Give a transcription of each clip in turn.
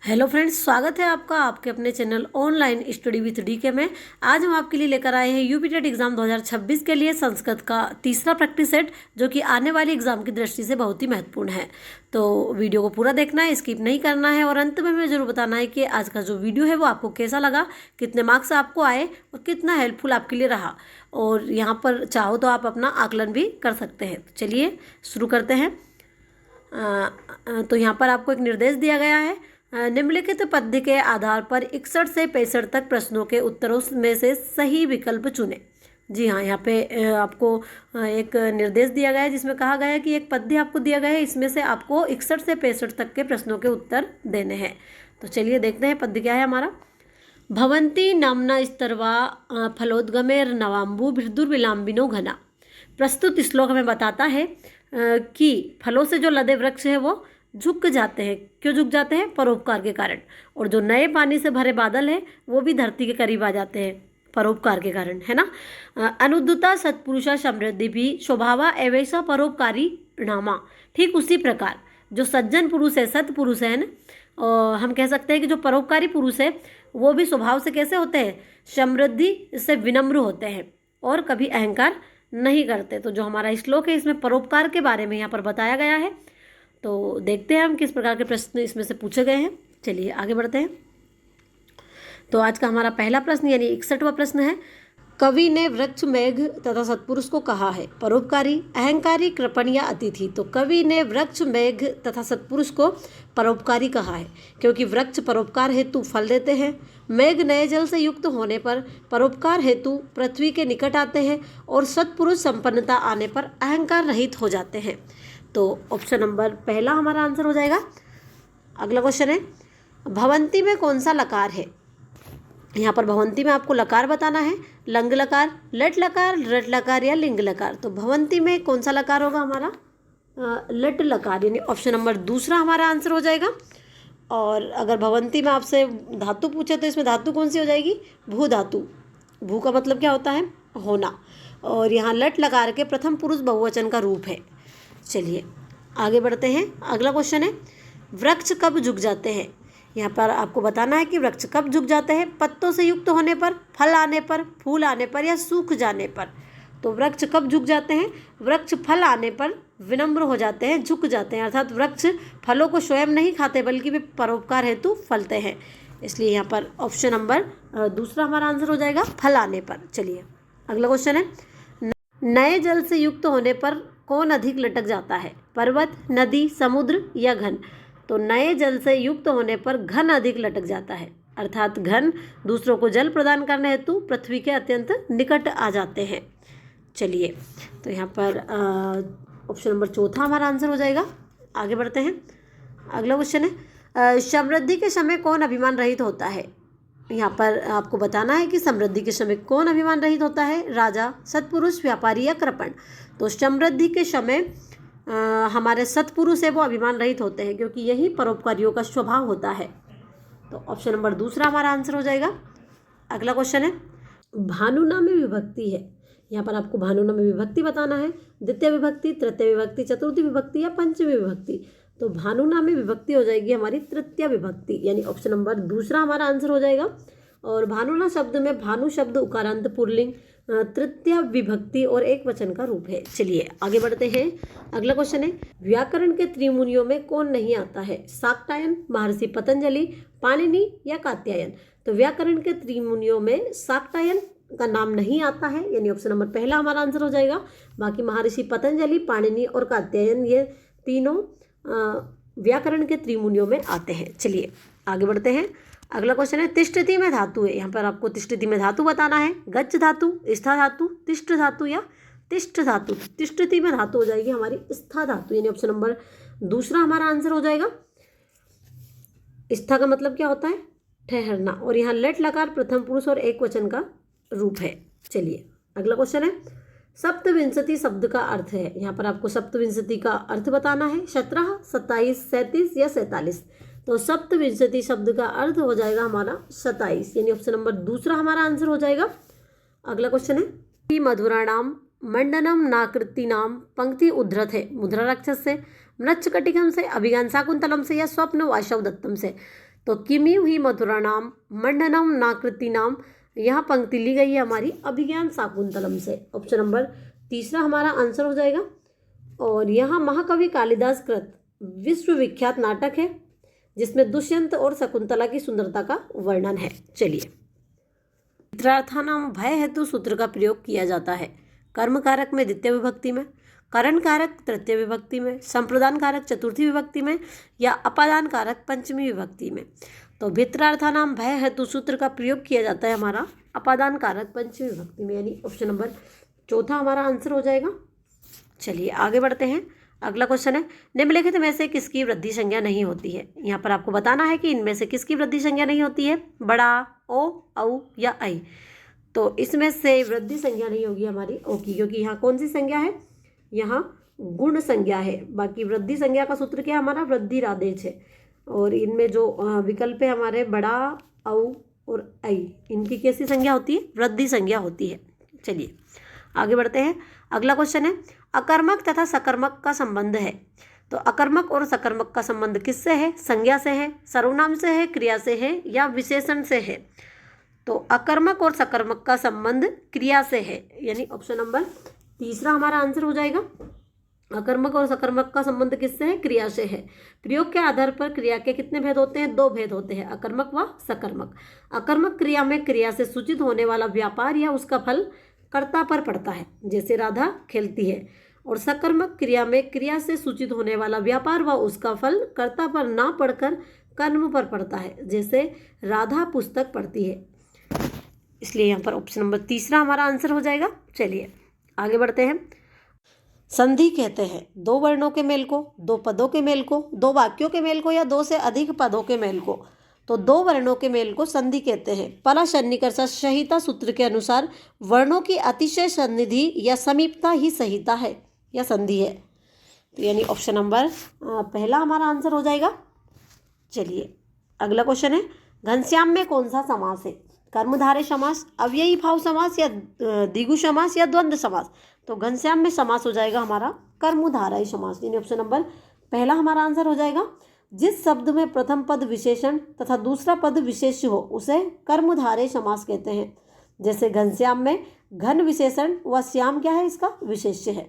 Hello friends, स्वागत है आपका आपके अपने channel online study with DK में। आज हम आपके लिए लेकर आए हैं यूपी टेट एग्जाम 2026 के लिए संस्कृत का तीसरा प्रैक्टिस सेट, जो कि आने वाली एग्जाम की दृष्टि से बहुत ही महत्वपूर्ण है। तो वीडियो को पूरा देखना है, स्किप नहीं करना है और अंत में हमें जरूर बताना है कि आज का जो वीडियो है वो आपको कैसा लगा, कितने मार्क्स आपको आए और कितना हेल्पफुल आपके लिए रहा। और यहाँ पर चाहो तो आप अपना आकलन भी कर सकते हैं। तो चलिए शुरू करते हैं। तो यहाँ पर आपको एक निर्देश दिया गया है। निम्नलिखित पद्य के आधार पर 61 से 65 तक प्रश्नों के उत्तरों में से सही विकल्प चुनें। जी हाँ, यहाँ पे आपको एक निर्देश दिया गया है जिसमें कहा गया है कि एक पद्य आपको दिया गया है, इसमें से आपको 61 से 65 तक के प्रश्नों के उत्तर देने हैं। तो चलिए देखते हैं पद्य क्या है हमारा। भवंती नामना स्तर्वा फलोद्गमेर नवाम्बु भृदुर्विलाम्बिनो घना। प्रस्तुत श्लोक हमें बताता है कि फलों से जो लदे वृक्ष है वो झुक जाते हैं। क्यों झुक जाते हैं? परोपकार के कारण। और जो नए पानी से भरे बादल है वो भी धरती के करीब आ जाते हैं परोपकार के कारण, है ना। अनुद्युता सत्पुरुषा समृद्धि भी स्वभावा एवैसा परोपकारी नामा। ठीक उसी प्रकार जो सज्जन पुरुष है, सत्पुरुष है ना, और हम कह सकते हैं कि जो परोपकारी पुरुष है वो भी स्वभाव से कैसे होते हैं? समृद्धि से विनम्र होते हैं और कभी अहंकार नहीं करते। तो जो हमारा श्लोक है इसमें परोपकार के बारे में यहाँ पर बताया गया है। तो देखते हैं हम किस प्रकार के प्रश्न इसमें से पूछे गए हैं। चलिए आगे बढ़ते हैं। तो आज का हमारा पहला प्रश्न यानी 61वां प्रश्न है। कवि ने वृक्ष, मेघ तथा सत्पुरुष को कहा है परोपकारी, अहंकारी, कृपण या अतिथि। तो कवि ने वृक्ष, मेघ तथा सत्पुरुष को परोपकारी कहा है क्योंकि वृक्ष परोपकार हेतु फल देते हैं, मेघ नए जल से युक्त होने पर परोपकार हेतु पृथ्वी के निकट आते हैं और सत्पुरुष संपन्नता आने पर अहंकार रहित हो जाते हैं। तो ऑप्शन नंबर पहला हमारा आंसर हो जाएगा। अगला क्वेश्चन है, भवंती में कौन सा लकार है? यहाँ पर भवंती में आपको लकार बताना है। लंग लकार, लट लकार, रट लकार या लिंग लकार। तो भवंती में कौन सा लकार होगा हमारा? लट लकार, यानी ऑप्शन नंबर दूसरा हमारा आंसर हो जाएगा। और अगर भवंती में आपसे धातु पूछे तो इसमें धातु कौन सी हो जाएगी? भू धातु। भू का मतलब क्या होता है? होना। और यहाँ लट लकार के प्रथम पुरुष बहुवचन का रूप है। चलिए आगे बढ़ते हैं। अगला क्वेश्चन है, वृक्ष कब झुक जाते हैं? यहाँ पर आपको बताना है कि वृक्ष कब झुक जाते हैं। पत्तों से युक्त होने पर, फल आने पर, फूल आने पर या सूख जाने पर। तो वृक्ष कब झुक जाते हैं? वृक्ष फल आने पर विनम्र हो जाते हैं, झुक जाते हैं। अर्थात वृक्ष फलों को स्वयं नहीं खाते बल्कि वे परोपकार हेतु फलते हैं। इसलिए यहाँ पर ऑप्शन नंबर दूसरा हमारा आंसर हो जाएगा, फल आने पर। चलिए अगला क्वेश्चन है, नए जल से युक्त होने पर कौन अधिक लटक जाता है? पर्वत, नदी, समुद्र या घन। तो नए जल से युक्त होने पर घन अधिक लटक जाता है। अर्थात घन दूसरों को जल प्रदान करने हेतु पृथ्वी के अत्यंत निकट आ जाते हैं। चलिए तो यहाँ पर ऑप्शन नंबर चौथा हमारा आंसर हो जाएगा। आगे बढ़ते हैं। अगला क्वेश्चन है, समृद्धि के समय कौन अभिमान रहित होता है? यहाँ पर आपको बताना है कि समृद्धि के समय कौन अभिमान रहित होता है? राजा, सत्पुरुष, व्यापारी या कृपण। तो समृद्धि के समय हमारे सत्पुरुष है वो अभिमान रहित होते हैं क्योंकि यही परोपकारियों का स्वभाव होता है। तो ऑप्शन नंबर दूसरा हमारा आंसर हो जाएगा। अगला क्वेश्चन है, भानुना में विभक्ति है। यहाँ पर आपको भानुना में विभक्ति बताना है। द्वितीय विभक्ति, तृतीय विभक्ति, चतुर्थी विभक्ति या पंचमी विभक्ति। तो भानुना में विभक्ति हो जाएगी हमारी तृतीय विभक्ति, यानी ऑप्शन नंबर दूसरा हमारा आंसर हो जाएगा। और भानुना शब्द में भानु शब्द उकारांत पुल्लिंग, तृतीय विभक्ति और एक वचन का रूप है। चलिए आगे बढ़ते हैं। अगला क्वेश्चन है, व्याकरण के त्रिमुनियों में कौन नहीं आता है? शाक्टायन, महर्षि पतंजलि, पाणिनि या कात्यायन। तो व्याकरण के त्रिमुनियों में शाक्टायन का नाम नहीं आता है, यानी ऑप्शन नंबर पहला हमारा आंसर हो जाएगा। बाकी महर्षि पतंजलि, पाणिनि और कात्यायन ये तीनों व्याकरण के त्रिमुनियों में आते हैं। चलिए आगे बढ़ते हैं। अगला क्वेश्चन है, तिष्ठति में धातु है। यहाँ पर आपको तिष्ठति में धातु बताना है। गच्छ धातु, स्था धातु, तिष्ठ धातु या तिष्ठ धातु। तिष्ठति में धातु हो जाएगी हमारी स्था धातु, यानी ऑप्शन नंबर दूसरा हमारा आंसर हो जाएगा। स्था का मतलब क्या होता है? ठहरना। और यहाँ लट लकार प्रथम पुरुष और एक वचन का रूप है। चलिए अगला क्वेश्चन है, सप्तविंशति शब्द का अर्थ है। यहाँ पर आपको सप्तविंशति का अर्थ बताना है। 17, 27, 37 या 47। तो सप्तविंशति शब्द का अर्थ हो जाएगा हमारा 27, यानी ऑप्शन नंबर दूसरा हमारा आंसर हो जाएगा। अगला क्वेश्चन है, मधुराणाम मंडनम नाकृति नाम पंक्ति उद्धृत है। मुद्रा राक्षस से, मृच्छकटिकम से, अभिज्ञान शाकुंतलम से या स्वप्न वाशव दत्तम से। तो किमी हुई मधुराणाम मंडनम नाकृतिनाम, यहाँ पंक्ति ली गई है हमारी अभिज्ञान शाकुंतलम से। ऑप्शन नंबर तीसरा हमारा आंसर हो जाएगा। और यहाँ महाकवि कालिदास कृत विश्वविख्यात नाटक है जिसमें दुष्यंत और शकुंतला की सुंदरता का वर्णन है। चलिए, मित्रार्थानाम भय हेतु सूत्र का प्रयोग किया जाता है कर्म कारक में द्वितीय विभक्ति में, करण कारक तृतीय विभक्ति में, संप्रदान कारक चतुर्थी विभक्ति में या अपादान कारक पंचमी विभक्ति में। तो भित्रार्थानाम भय हेतु सूत्र का प्रयोग किया जाता है हमारा अपादान कारक पंचमी विभक्ति में, यानी ऑप्शन नंबर चौथा हमारा आंसर हो जाएगा। चलिए आगे बढ़ते हैं। अगला क्वेश्चन है, निम्नलिखित में से किसकी वृद्धि संज्ञा नहीं होती है। यहाँ पर आपको बताना है कि इनमें से किसकी वृद्धि संज्ञा नहीं होती है, बड़ा, ओ, औ या ऐ। तो इसमें से वृद्धि संज्ञा नहीं होगी हमारी ओ की, क्योंकि यहाँ कौन सी संज्ञा है, यहाँ गुण संज्ञा है। बाकी वृद्धि संज्ञा का सूत्र क्या है हमारा, वृद्धि रादेश है। और इनमें जो विकल्प है हमारे बड़ा, औ और ऐ, इनकी कैसी संज्ञा होती है, वृद्धि संज्ञा होती है। चलिए आगे बढ़ते हैं। अगला क्वेश्चन है, अकर्मक तथा सकर्मक का संबंध है। तो अकर्मक और सकर्मक का संबंध किससे है, संज्ञा से है, सर्वनाम से है, क्रिया से है या विशेषण से है। तो अकर्मक और सकर्मक का संबंध क्रिया से है, यानी ऑप्शन नंबर तीसरा हमारा आंसर हो जाएगा। अकर्मक और सकर्मक का संबंध किससे है, क्रिया से है। प्रयोग के आधार पर क्रिया के कितने भेद होते हैं, दो भेद होते हैं, अकर्मक व सकर्मक। अकर्मक क्रिया में क्रिया से सूचित होने वाला व्यापार या उसका फल कर्ता पर पड़ता है, जैसे राधा खेलती है। और सकर्मक क्रिया में क्रिया से सूचित होने वाला व्यापार व उसका फल कर्ता पर ना पड़कर कर्म पर पड़ता है, जैसे राधा पुस्तक पढ़ती है। इसलिए यहाँ पर ऑप्शन नंबर तीसरा हमारा आंसर हो जाएगा। चलिए आगे बढ़ते हैं। संधि कहते हैं दो वर्णों के मेल को, दो पदों के मेल को, दो वाक्यों के मेल को या दो से अधिक पदों के मेल को। तो दो वर्णों के मेल को संधि कहते हैं। पराशरनिकर संहिता सूत्र के अनुसार वर्णों की अतिशय सन्निधि या समीपता ही संहिता है या संधि है। तो यानी ऑप्शन नंबर पहला हमारा आंसर हो जाएगा। चलिए अगला क्वेश्चन है, घनश्याम में कौन सा समास है, कर्मधारय समास, अव्ययी भाव समास या द्विगु समास या द्वंद्व समास। तो घनश्याम में समास हो जाएगा हमारा कर्मधारय समास, यानी ऑप्शन नंबर पहला हमारा आंसर हो जाएगा। जिस शब्द में प्रथम पद विशेषण तथा दूसरा पद विशेष्य हो उसे कर्मधारय समास कहते हैं। जैसे घनश्याम में घन विशेषण व श्याम क्या है, इसका विशेष्य है,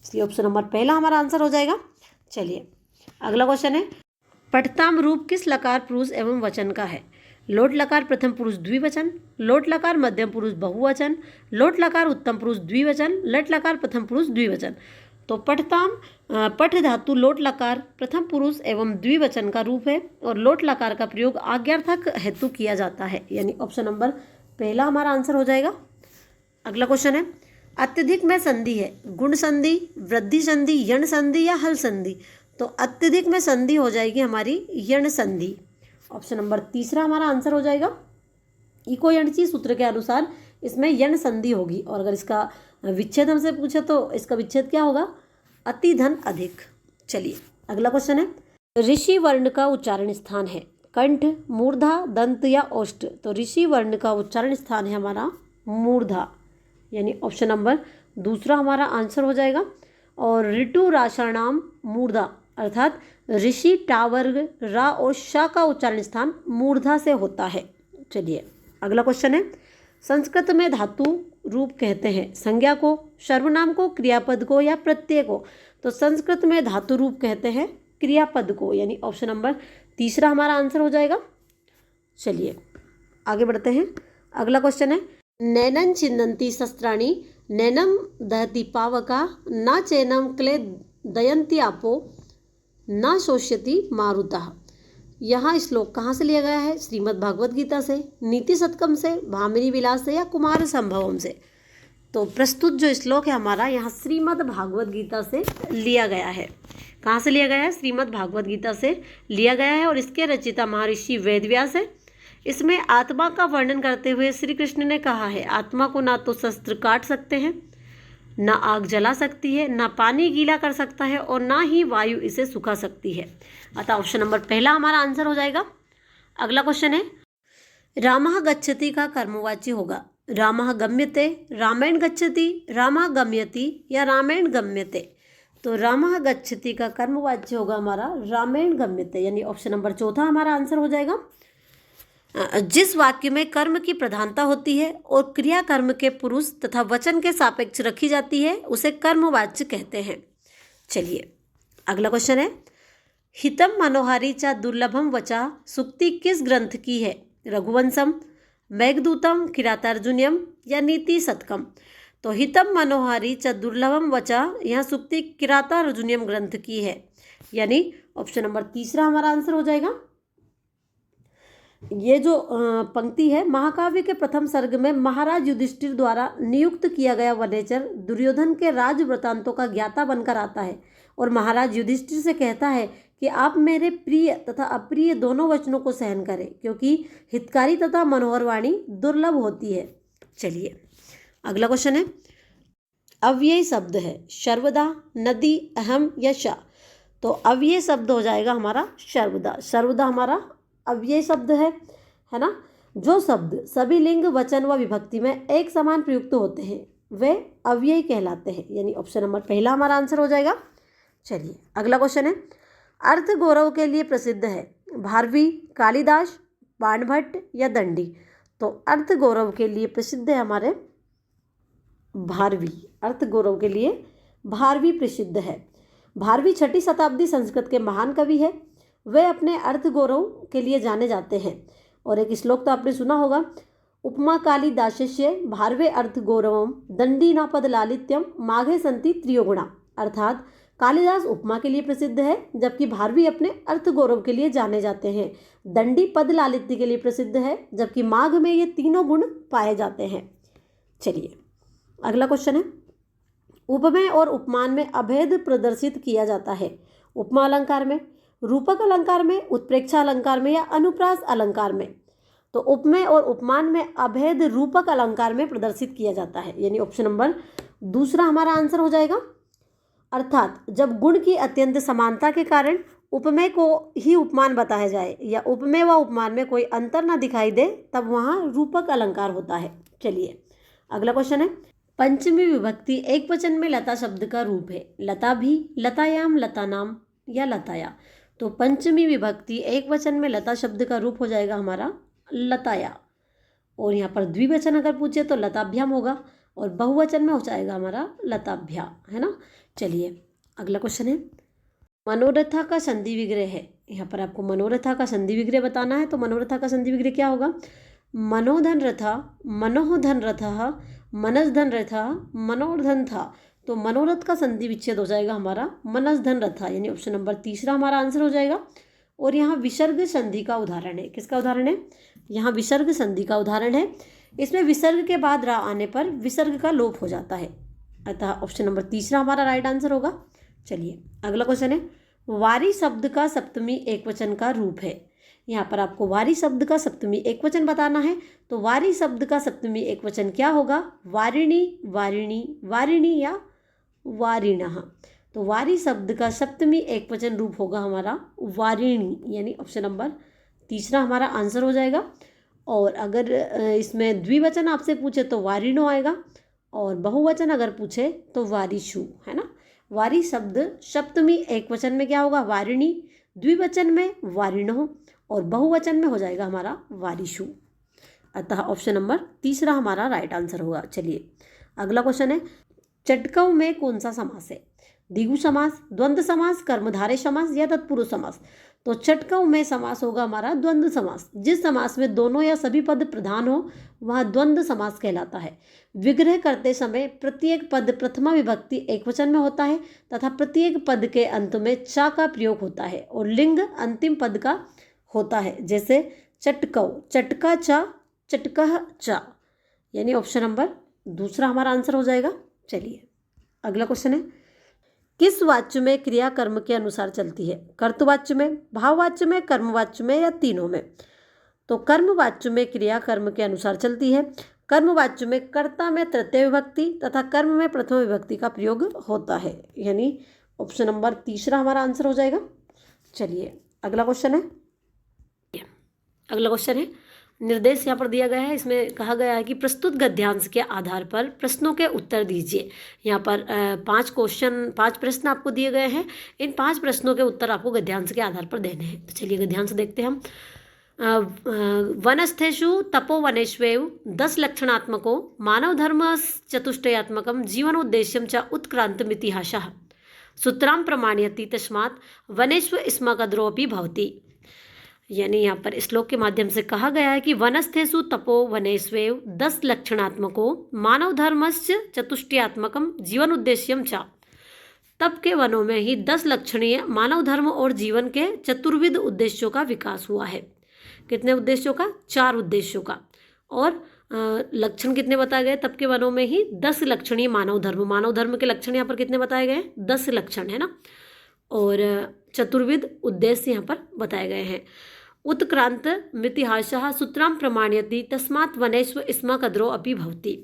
इसलिए ऑप्शन नंबर पहला हमारा आंसर हो जाएगा। चलिए अगला क्वेश्चन है, पठताम रूप किस लकार पुरुष एवं वचन का है। लोट लकार प्रथम पुरुष द्विवचन, लोट लकार मध्यम पुरुष बहुवचन, लोट लकार उत्तम पुरुष द्विवचन, लट लकार प्रथम पुरुष द्विवचन। तो पठताम पठ धातु लोट लकार प्रथम पुरुष एवं द्विवचन का रूप है और लोट लकार का प्रयोग आज्ञार्थक हेतु किया जाता है, यानी ऑप्शन नंबर पहला हमारा आंसर हो जाएगा। अगला क्वेश्चन है, अत्यधिक में संधि है, गुण संधि, वृद्धि संधि, यण संधि या हल संधि। तो अत्यधिक में संधि हो जाएगी हमारी यण संधि, ऑप्शन नंबर तीसरा हमारा आंसर हो जाएगा। इको यणची सूत्र के अनुसार इसमें यण संधि होगी, और अगर इसका विच्छेद हमसे पूछे तो इसका विच्छेद क्या होगा, अति धन अधिक। चलिए अगला क्वेश्चन है, ऋषि वर्ण का उच्चारण स्थान है कंठ, मूर्धा, दंत या ओष्ठ। तो ऋषि वर्ण का उच्चारण स्थान है हमारा मूर्धा, यानी ऑप्शन नंबर दूसरा हमारा आंसर हो जाएगा। और ऋतु राशाणाम मूर्धा, अर्थात ऋषि टा वर्ग रा और शा का उच्चारण स्थान मूर्धा से होता है। चलिए अगला क्वेश्चन है, संस्कृत में धातु रूप कहते हैं संज्ञा को, सर्वनाम को, क्रियापद को या प्रत्यय को। तो संस्कृत में धातु रूप कहते हैं क्रियापद को, यानी ऑप्शन नंबर तीसरा हमारा आंसर हो जाएगा। चलिए आगे बढ़ते हैं। अगला क्वेश्चन है, नैनन छिन्नन्ति शस्त्राणि, नैनम दहति पावका, न चैनम क्ले दयन्ति आपो, न शोष्यति मारुतः। यहाँ श्लोक कहाँ से लिया गया है, श्रीमद् भागवत गीता से, नीति शतकम से, भामिनी विलास से या कुमार संभवम से। तो प्रस्तुत जो श्लोक है हमारा यहाँ श्रीमद् भागवत गीता से लिया गया है। कहाँ से लिया गया है, श्रीमद् भागवत गीता से लिया गया है और इसके रचयिता महर्षि वेदव्यास है। इसमें आत्मा का वर्णन करते हुए श्री कृष्ण ने कहा है, आत्मा को ना तो शस्त्र काट सकते हैं, ना आग जला सकती है, ना पानी गीला कर सकता है और ना ही वायु इसे सुखा सकती है। अतः ऑप्शन नंबर पहला हमारा आंसर हो जाएगा। अगला क्वेश्चन है, रामः गच्छति का कर्मवाची होगा रामः गम्यते, रामेण गच्छति, रामः गम्यति या रामेण गम्यते। तो रामः गच्छति का कर्मवाच्य होगा हमारा रामेण गम्यते, यानी ऑप्शन नंबर चौथा हमारा आंसर हो जाएगा। जिस वाक्य में कर्म की प्रधानता होती है और क्रिया कर्म के पुरुष तथा वचन के सापेक्ष रखी जाती है उसे कर्मवाच्य कहते हैं। चलिए अगला क्वेश्चन है, हितम मनोहारी चा दुर्लभम वचा सुक्ति किस ग्रंथ की है? रघुवंशम, मेघदूतम, किरातार्जुनियम या नीति शतकम? तो हितम मनोहारी च दुर्लभम वचा यहाँ सुक्ति किरातार्जुनियम ग्रंथ की है, यानी ऑप्शन नंबर तीसरा हमारा आंसर हो जाएगा। ये जो पंक्ति है, महाकाव्य के प्रथम सर्ग में महाराज युधिष्ठिर द्वारा नियुक्त किया गया वनेचर दुर्योधन के राज वृतांतों का ज्ञाता बनकर आता है और महाराज युधिष्ठिर से कहता है कि आप मेरे प्रिय तथा अप्रिय दोनों वचनों को सहन करें, क्योंकि हितकारी तथा मनोहर वाणी दुर्लभ होती है। चलिए अगला क्वेश्चन है, अव्ययी शब्द है सर्वदा, नदी, अहम या शा? तो अव्ययी शब्द हो जाएगा हमारा सर्वदा। सर्वदा हमारा अव्ययी शब्द है ना। जो शब्द सभी लिंग, वचन व विभक्ति में एक समान प्रयुक्त होते हैं वे अव्ययी कहलाते हैं, यानी ऑप्शन नंबर पहला हमारा आंसर हो जाएगा। चलिए अगला क्वेश्चन है, अर्थ गौरव के लिए प्रसिद्ध है भारवी, कालिदास, बाणभट्ट या दंडी? तो अर्थ गौरव के लिए प्रसिद्ध है हमारे भारवी। अर्थ गौरव के लिए भारवी प्रसिद्ध है। भारवी 6वीं शताब्दी संस्कृत के महान कवि है। वे अपने अर्थ गौरव के लिए जाने जाते हैं। और एक श्लोक तो आपने सुना होगा, उपमा कालिदासस्य भारवे अर्थ गौरवम दंडी न पद लालित्यम माघे संति त्रियोगुणा। अर्थात कालिदास उपमा के लिए प्रसिद्ध है, जबकि भारवी अपने अर्थ गौरव के लिए जाने जाते हैं। दंडी पद लालित्य के लिए प्रसिद्ध है, जबकि माघ में ये तीनों गुण पाए जाते हैं। चलिए अगला क्वेश्चन है, उपमेय और उपमान में अभेद प्रदर्शित किया जाता है उपमा अलंकार में, रूपक अलंकार में, उत्प्रेक्षा अलंकार में या अनुप्रास अलंकार में? तो उपमेय और उपमान में अभेद रूपक अलंकार में प्रदर्शित किया जाता है, यानी ऑप्शन नंबर दूसरा हमारा आंसर हो जाएगा। अर्थात जब गुण की अत्यंत समानता के कारण उपमेय को ही उपमान बताया जाए या उपमेय व उपमान में कोई अंतर न दिखाई दे तब वहाँ रूपक अलंकार होता है। चलिए अगला क्वेश्चन है, पंचमी विभक्ति एक वचन में लता शब्द का रूप है लता भी, लतायाम, लतानाम या लताया? तो पंचमी विभक्ति एक वचन में लता शब्द का रूप हो जाएगा हमारा लताया। और यहाँ पर द्विवचन अगर पूछे तो लताभ्याम होगा और बहुवचन में हो जाएगा हमारा लताभ्या, है ना। चलिए अगला क्वेश्चन है, मनोरथा का संधि विग्रह है। यहाँ पर आपको मनोरथा का संधि विग्रह बताना है। तो मनोरथा का संधि विग्रह क्या होगा? मनोधन रथा, मनोधन रथः, मनसधन रथः, मनोधन था। तो मनोरथ का संधि विच्छेद हो जाएगा हमारा मनसधन रथा, यानी ऑप्शन नंबर तीसरा हमारा आंसर हो जाएगा। और यहाँ विसर्ग संधि का उदाहरण है। किसका उदाहरण है? यहाँ विसर्ग संधि का उदाहरण है। इसमें विसर्ग के बाद रा आने पर विसर्ग का लोप हो जाता है, अतः ऑप्शन नंबर तीसरा हमारा राइट आंसर होगा। चलिए अगला क्वेश्चन है, वारी शब्द का सप्तमी एकवचन का रूप है। यहाँ पर आपको वारी शब्द का सप्तमी एकवचन बताना है। तो वारी शब्द का सप्तमी एकवचन क्या होगा? वारिणी, वारिणी, वारिणी या वारिणः। तो वारी शब्द का सप्तमी एकवचन रूप होगा हमारा वारिणी, यानी ऑप्शन नंबर तीसरा हमारा आंसर हो जाएगा। और अगर इसमें द्विवचन आपसे पूछे तो वारिणो आएगा और बहुवचन अगर पूछे तो वारिषु, है ना। वारी शब्द सप्तमी एकवचन में क्या होगा? वारिणी, द्विवचन में वारिणो और बहुवचन में हो जाएगा हमारा वारिषु, अतः ऑप्शन नंबर तीसरा हमारा राइट आंसर होगा। चलिए अगला क्वेश्चन है, चटकव में कौन सा समास है? द्विगु समास, द्वंद्व समास, कर्मधारय समास या तत्पुरुष समास? तो चटकव में समास होगा हमारा द्वंद्व समास। जिस समास में दोनों या सभी पद प्रधान हो वह द्वंद्व समास कहलाता है। विग्रह करते समय प्रत्येक पद प्रथमा विभक्ति एकवचन में होता है तथा प्रत्येक पद के अंत में चा का प्रयोग होता है और लिंग अंतिम पद का होता है, जैसे चटकव, चटका चा, चटकह चा, यानी ऑप्शन नंबर दूसरा हमारा आंसर हो जाएगा। चलिए अगला क्वेश्चन है, किस वाच्य में क्रिया कर्म के अनुसार चलती है? कर्तवाच्य में, भाववाच्य में, कर्मवाच्य में या तीनों में? तो कर्मवाच्य में क्रिया कर्म के अनुसार चलती है। कर्मवाच्य में कर्ता में तृतीय विभक्ति तथा कर्म में प्रथम विभक्ति का प्रयोग होता है, यानी ऑप्शन नंबर तीसरा हमारा आंसर हो जाएगा। चलिए अगला क्वेश्चन है, निर्देश यहाँ पर दिया गया है। इसमें कहा गया है कि प्रस्तुत गद्यांश के आधार पर प्रश्नों के उत्तर दीजिए। यहाँ पर 5 प्रश्न आपको दिए गए हैं। इन 5 प्रश्नों के उत्तर आपको गद्यांश के आधार पर देने हैं। तो चलिए गद्यांश देखते हैं हम। वनस्थेषु तपोवनेष्वेव 10 लक्षणात्मको मानव धर्म चतुष्टयात्मकं जीवनोद्देश्यं च उत्क्रान्तमितिहासः सूत्रां प्रमाणयति तस्मात् वनेषु स्मकद्रोऽपि भवति। यानी यहाँ पर श्लोक के माध्यम से कहा गया है कि वनस्थेषु तपो वनेष्वेव 10 लक्षणात्मको मानव धर्मस्य चतुष्टयात्मकं जीवन उद्देश्यम च। तप के वनों में ही 10 लक्षणीय मानव धर्म और जीवन के चतुर्विध उद्देश्यों का विकास हुआ है। कितने उद्देश्यों का? 4 उद्देश्यों का। और लक्षण कितने बताए गए? तप के वनों में ही 10 लक्षणीय मानव धर्म के लक्षण यहाँ पर कितने बताए गए? 10 लक्षण है ना। और चतुर्विध उद्देश्य यहाँ पर बताए गए हैं। उत्क्रांत मितिहासः सूत्रां प्रमाणयति तस्मात् वनेषु स्मकद्रो अपि भवति।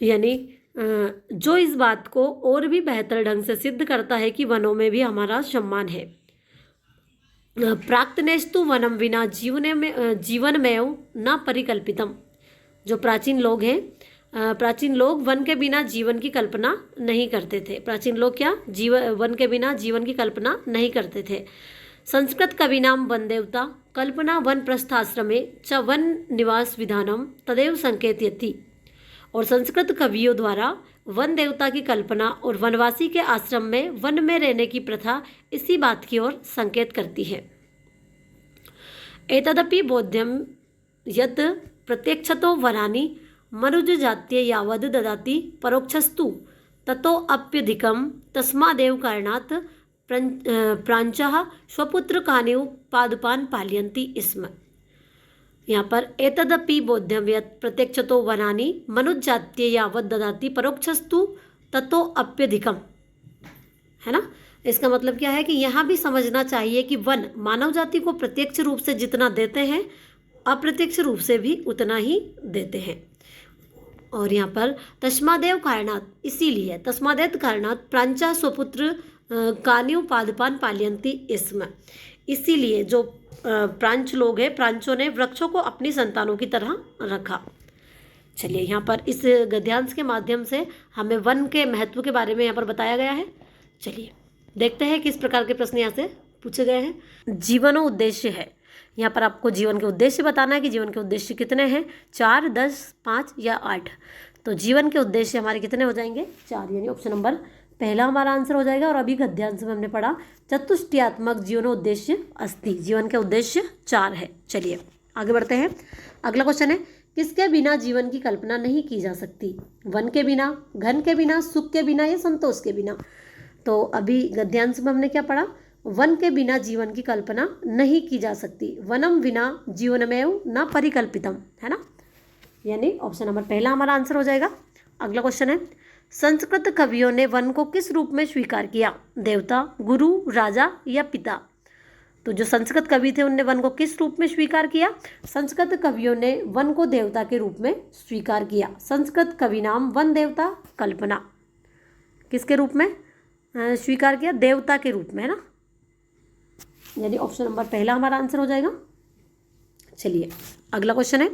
यानी जो इस बात को और भी बेहतर ढंग से सिद्ध करता है कि वनों में भी हमारा सम्मान है। प्राक्तनेस्तु वनम विना जीवनमेव न परिकल्पितम। जो प्राचीन लोग हैं, प्राचीन लोग वन के बिना जीवन की कल्पना नहीं करते थे। प्राचीन लोग क्या? वन के बिना जीवन की कल्पना नहीं करते थे। संस्कृत कवीनाम वन देवता कल्पना वन प्रस्थाश्रमे च वन निवास विधानम तदेव संकेतयति। और संस्कृत कवियों द्वारा वन देवता की कल्पना और वनवासी के आश्रम में वन में रहने की प्रथा इसी बात की ओर संकेत करती है। एतदपि बोध्यम यत् प्रत्यक्षतो वनानि मनुज जात्ये यावद् ददाति परोक्षस्तु ततो अप्यधिकम तस्मादेव कारणात् प्रांचः स्वपुत्र कान्यु पादपान पालयन्ति स्म। यहाँ पर एतदपि बोध्यम यत् प्रत्यक्षतो वनानि मनुज जात्ये यावद् ददाति परोक्षस्तु ततो अप्यधिकम, है ना। इसका मतलब क्या है कि यहाँ भी समझना चाहिए कि वन मानव जाति को प्रत्यक्ष रूप से जितना देते हैं अप्रत्यक्ष रूप से भी उतना ही देते हैं। और यहाँ पर तस्मादेव कारणात्, इसीलिए तस्मादेव कारणात् प्रांचा स्वपुत्र कान्यु पादपान पालयन्ति स्म। इसीलिए जो प्रांच लोग हैं, प्रांचों ने वृक्षों को अपनी संतानों की तरह रखा। चलिए यहाँ पर इस गद्यांश के माध्यम से हमें वन के महत्व के बारे में यहाँ पर बताया गया है। चलिए देखते हैं किस प्रकार के प्रश्न यहाँ से पूछे गए हैं। जीवन उद्देश्य है। यहाँ पर आपको जीवन के उद्देश्य बताना है कि जीवन के उद्देश्य कितने हैं, 4, 10, 5 या 8। तो जीवन के उद्देश्य हमारे कितने हो जाएंगे? 4, यानी ऑप्शन नंबर पहला हमारा आंसर हो जाएगा। और अभी गद्यांश में हमने पढ़ा चतुष्टयात्मक जीवनोद्देश्य अस्ति। जीवन के उद्देश्य 4 है। चलिए आगे बढ़ते हैं। अगला क्वेश्चन है, किसके बिना जीवन की कल्पना नहीं की जा सकती? वन के बिना, घन के बिना, सुख के बिना या संतोष के बिना? तो अभी गद्यांश में हमने क्या पढ़ा? वन के बिना जीवन की कल्पना नहीं की जा सकती। वनम विना जीवनमेव न परिकल्पितम, है ना। यानी ऑप्शन नंबर पहला हमारा आंसर हो जाएगा। अगला क्वेश्चन है, संस्कृत कवियों ने वन को किस रूप में स्वीकार किया? देवता, गुरु, राजा या पिता? तो जो संस्कृत कवि थे उनने वन को किस रूप में स्वीकार किया? संस्कृत कवियों ने वन को देवता के रूप में स्वीकार किया। संस्कृत कवि नाम वन देवता कल्पना। किसके रूप में स्वीकार किया? देवता के रूप में, है ना। यानी ऑप्शन नंबर पहला हमारा आंसर हो जाएगा। चलिए अगला क्वेश्चन है,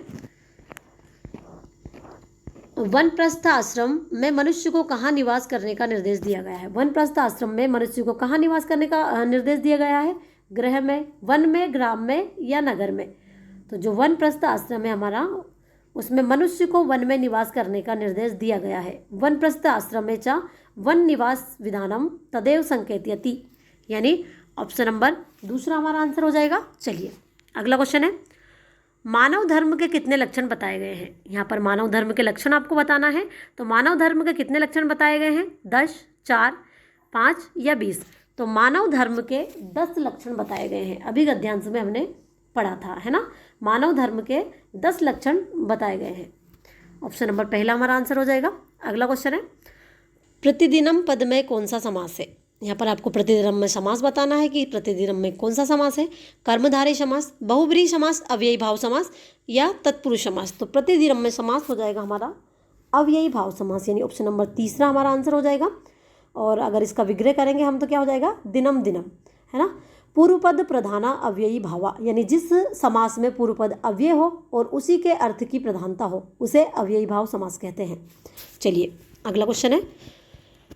वनप्रस्थ आश्रम में मनुष्य को कहाँ निवास करने का निर्देश दिया गया है? वनप्रस्थ आश्रम में मनुष्य को कहाँ निवास करने का निर्देश दिया गया है? गृह में, वन में, ग्राम में या नगर में? तो जो वनप्रस्थ आश्रम है हमारा, उसमें मनुष्य को वन में निवास करने का निर्देश दिया गया है। वनप्रस्थ आश्रमे च वन निवास विधानम तदेव संकेतयति। यानी ऑप्शन नंबर दूसरा हमारा आंसर हो जाएगा। चलिए अगला क्वेश्चन है, मानव धर्म के कितने लक्षण बताए गए हैं? यहाँ पर मानव धर्म के लक्षण आपको बताना है। तो मानव धर्म के कितने लक्षण बताए गए हैं? 10, 4, 5 या 20? तो मानव धर्म के 10 लक्षण बताए गए हैं। अभी गद्यांश में हमने पढ़ा था, है ना। मानव धर्म के 10 लक्षण बताए गए हैं। ऑप्शन नंबर पहला हमारा आंसर हो जाएगा। अगला क्वेश्चन है, प्रतिदिनम पद में कौन सा समास है? यहाँ पर आपको प्रतिदिनम में समास बताना है कि प्रतिदिनम में कौन सा समास है। कर्मधारय समास, बहुब्रीहि समास, अव्ययी भाव समास या तत्पुरुष समास? तो प्रतिदिनम में समास हो जाएगा हमारा अव्ययी भाव समास, यानी ऑप्शन नंबर तीसरा हमारा आंसर हो जाएगा। और अगर इसका विग्रह करेंगे हम तो क्या हो जाएगा? दिनम दिनम, है ना। पूर्व पद प्रधाना अव्ययी भावा, यानी जिस समास में पूर्व पद अव्यय हो और उसी के अर्थ की प्रधानता हो उसे अव्ययी भाव समास कहते हैं। चलिए अगला क्वेश्चन है,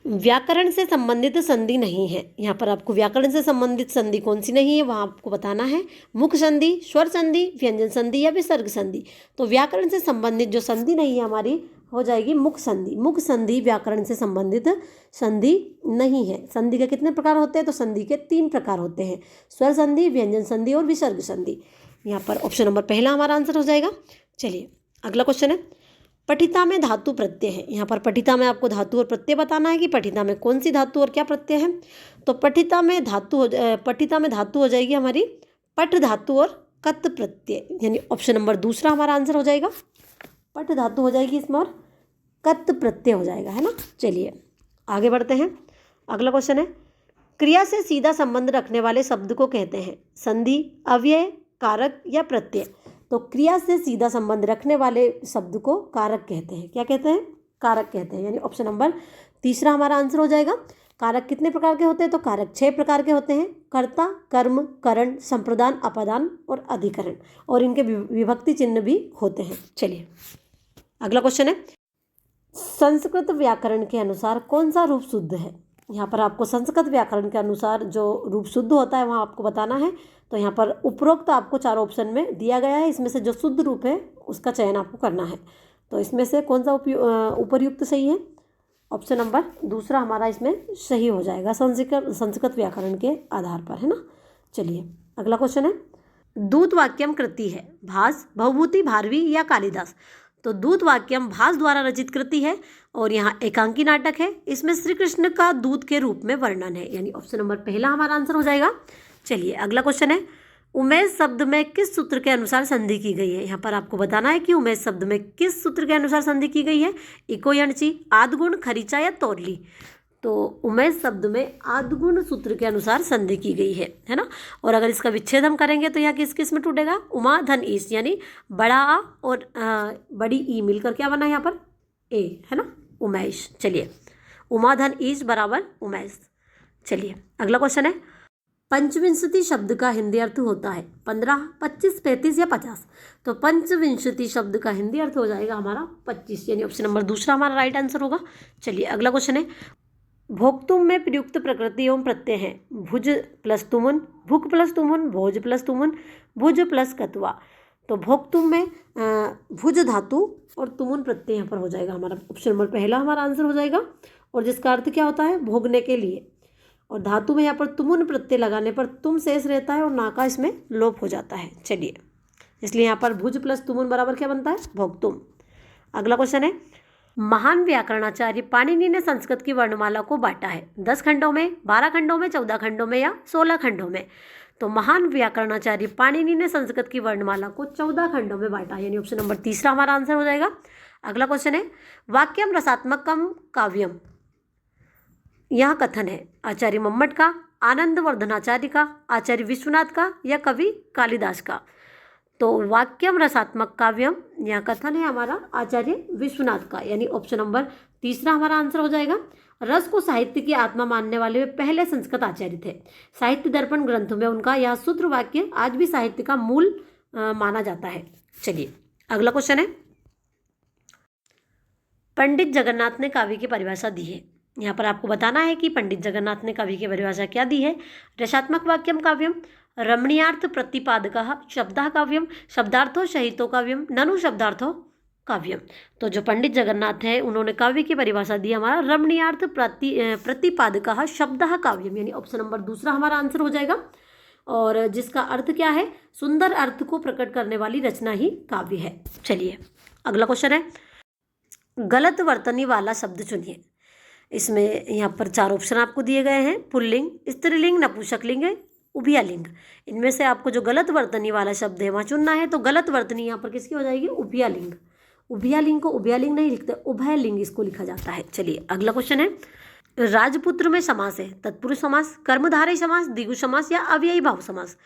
व्याकरण से संबंधित संधि नहीं है। यहाँ पर आपको व्याकरण से संबंधित संधि कौन सी नहीं है वहाँ आपको बताना है। मुख संधि, स्वर संधि, व्यंजन संधि या विसर्ग संधि। तो व्याकरण से संबंधित जो संधि नहीं है हमारी हो जाएगी मुख संधि। मुख संधि व्याकरण से संबंधित संधि नहीं है। संधि के कितने प्रकार होते हैं? तो संधि के 3 प्रकार होते हैं, स्वर संधि, व्यंजन संधि और विसर्ग संधि। यहाँ पर ऑप्शन नंबर पहला हमारा आंसर हो जाएगा। चलिए अगला क्वेश्चन है, पठिता में धातु प्रत्यय है। यहाँ पर पठिता में आपको धातु और प्रत्यय बताना है कि पठिता में कौन सी धातु और क्या प्रत्यय है। तो पठिता में धातु हो जाएगी हमारी पठ धातु और कत प्रत्यय, यानी ऑप्शन नंबर दूसरा हमारा आंसर हो जाएगा। पठ धातु हो जाएगी इसमें और कत प्रत्यय हो जाएगा, है ना। चलिए आगे बढ़ते हैं। अगला क्वेश्चन है, क्रिया से सीधा संबंध रखने वाले शब्द को कहते हैं संधि, अव्यय, कारक या प्रत्यय। तो क्रिया से सीधा संबंध रखने वाले शब्द को कारक कहते हैं। क्या कहते हैं? कारक कहते हैं, यानी ऑप्शन नंबर तीसरा हमारा आंसर हो जाएगा। कारक कितने प्रकार के होते हैं? तो कारक 6 प्रकार के होते हैं, कर्ता, कर्म, करण, संप्रदान, अपादान और अधिकरण, और इनके विभक्ति चिन्ह भी होते हैं। चलिए अगला क्वेश्चन है, संस्कृत व्याकरण के अनुसार कौन सा रूप शुद्ध है। यहाँ पर आपको संस्कृत व्याकरण के अनुसार जो रूप शुद्ध होता है वहाँ आपको बताना है। तो यहाँ पर उपरोक्त आपको 4 ऑप्शन में दिया गया है, इसमें से जो शुद्ध रूप है उसका चयन आपको करना है। तो इसमें से कौन सा उपर्युक्त सही है? ऑप्शन नंबर दूसरा हमारा इसमें सही हो जाएगा संस्कृत व्याकरण के आधार पर, है ना। चलिए अगला क्वेश्चन है, दूत वाक्यम कृति है भास, भवभूति, भारवी या कालिदास। तो दूत वाक्यम भास द्वारा रचित कृति है और यहाँ एकांकी नाटक है। इसमें श्री कृष्ण का दूत के रूप में वर्णन है, यानी ऑप्शन नंबर पहला हमारा आंसर हो जाएगा। चलिए अगला क्वेश्चन है, उमेश शब्द में किस सूत्र के अनुसार संधि की गई है। यहाँ पर आपको बताना है कि उमेश शब्द में किस सूत्र के अनुसार संधि की गई है। इको यणची, आदगुण, खरीचा या तोरली। तो उमेश शब्द में आदगुण सूत्र के अनुसार संधि की गई है ना। और अगर इसका विच्छेद हम करेंगे तो यहाँ किस किस में टूटेगा? उमा धन ईश, यानी बड़ा आ और बड़ी ई मिलकर क्या बना यहाँ पर? ए, है ना, उमेश। चलिए उमा धन ईश बराबर उमेश। चलिए अगला क्वेश्चन है, पंचविंशति शब्द का हिंदी अर्थ होता है 15, 25, 35 या 50। तो पंचविंशति शब्द का हिंदी अर्थ हो जाएगा हमारा 25, यानी ऑप्शन नंबर दूसरा हमारा राइट आंसर होगा। चलिए अगला क्वेश्चन है, भोक्तुम में प्रयुक्त प्रकृति एवं प्रत्यय हैं भुज प्लस तुमुन, भुक प्लस तुमुन, भोज प्लस तुमुन, भुज प्लस कत्वा। तो भोक्तुम में भुज धातु और तुमुन प्रत्यय यहाँ पर हो जाएगा हमारा, ऑप्शन नंबर पहला हमारा आंसर हो जाएगा। और जिसका अर्थ क्या होता है? भोगने के लिए। और धातु में यहाँ पर तुमुन प्रत्यय लगाने पर तुम शेष रहता है और ना का इसमें लोप हो जाता है। चलिए इसलिए यहाँ पर भुज प्लस तुमुन बराबर क्या बनता है? भोक्तुम। अगला क्वेश्चन है, महान व्याकरणाचार्य पाणिनि ने संस्कृत की वर्णमाला को बांटा है 10 खंडों में, 12 खंडों में, 14 खंडों में या 16 खंडों में। तो महान व्याकरणाचार्य पाणिनि ने संस्कृत की वर्णमाला को 14 खंडों में बांटा, यानी ऑप्शन नंबर तीसरा हमारा आंसर हो जाएगा। अगला क्वेश्चन है, वाक्यम रसात्मकम काव्यम। यह कथन है आचार्य मम्मट का, आनंद वर्धनाचार्य का, आचार्य विश्वनाथ का या कवि कालिदास का। तो वाक्यम रसात्मक काव्यम यह कथन है हमारा आचार्य विश्वनाथ का, यानी ऑप्शन नंबर तीसरा हमारा आंसर हो जाएगा। रस को साहित्य की आत्मा मानने वाले वे पहले संस्कृत आचार्य थे। साहित्य दर्पण ग्रंथ में उनका यह सूत्र वाक्य आज भी साहित्य का मूल माना जाता है। चलिए अगला क्वेश्चन है, पंडित जगन्नाथ ने काव्य की परिभाषा दी है। यहाँ पर आपको बताना है कि पंडित जगन्नाथ ने काव्य की परिभाषा क्या दी है। रसात्मक वाक्यम काव्यम, रमणीयार्थ प्रतिपादकः शब्दः काव्यम, शब्दार्थो सहितो काव्यम, ननु शब्दार्थो काव्यम। तो जो पंडित जगन्नाथ है उन्होंने काव्य की परिभाषा दी हमारा रमणीयार्थ प्रतिपादकः शब्दः काव्यम, यानी ऑप्शन नंबर दूसरा हमारा आंसर हो जाएगा। और जिसका अर्थ क्या है? सुंदर अर्थ को प्रकट करने वाली रचना ही काव्य है। चलिए अगला क्वेश्चन है, गलत वर्तनी वाला शब्द चुनिए। इसमें यहाँ पर 4 ऑप्शन आपको दिए गए हैं, पुल्लिंग, स्त्रीलिंग, नपुंसकलिंग, उभयलिंग। इनमें से आपको जो गलत वर्तनी वाला शब्द है वहाँ चुनना है। तो गलत वर्तनी यहाँ पर किसकी हो जाएगी? उभयलिंग। उभयलिंग को उभयलिंग नहीं लिखते, उभयलिंग इसको लिखा जाता है। चलिए अगला क्वेश्चन है, राजपुत्र में समास है तत्पुरुष समास, कर्मधारय समास, द्विगु समास या अव्ययी भाव समास।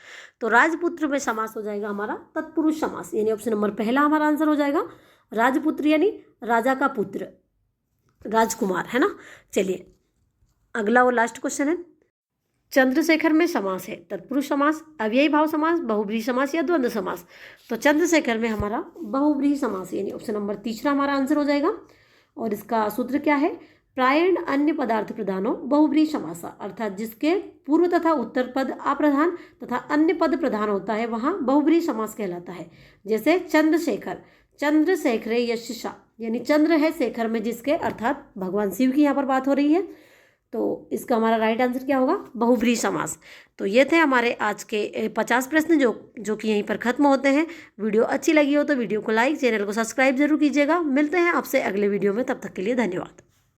तो राजपुत्र में समास हो जाएगा हमारा तत्पुरुष समास, यानी ऑप्शन नंबर पहला हमारा आंसर हो जाएगा। राजपुत्र यानी राजा का पुत्र, राजकुमार, है ना। चलिए अगला और लास्ट क्वेश्चन है, चंद्रशेखर में समास है तत्पुरुष समास, अव्ययी भाव समास, बहुब्रीहि समास या द्वंद्व समास। तो चंद्रशेखर में हमारा बहुब्रीहि समास यानी ऑप्शन नंबर तीसरा हमारा आंसर हो जाएगा। और इसका सूत्र क्या है? प्रायेण अन्य पदार्थ प्रधानो बहुब्रीहि समासा, अर्थात जिसके पूर्व तथा उत्तर पद अप्रधान तथा अन्य पद प्रधान होता है वहाँ बहुब्रीहि समास कहलाता है। जैसे चंद्रशेखर, चंद्रशेखरे यशसा, यानी चंद्र है शेखर में जिसके, अर्थात भगवान शिव की यहाँ पर बात हो रही है। तो इसका हमारा राइट आंसर क्या होगा? बहुब्रीहि समास। तो ये थे हमारे आज के 50 प्रश्न जो कि यहीं पर खत्म होते हैं। वीडियो अच्छी लगी हो तो वीडियो को लाइक, चैनल को सब्सक्राइब जरूर कीजिएगा। मिलते हैं आपसे अगले वीडियो में, तब तक के लिए धन्यवाद।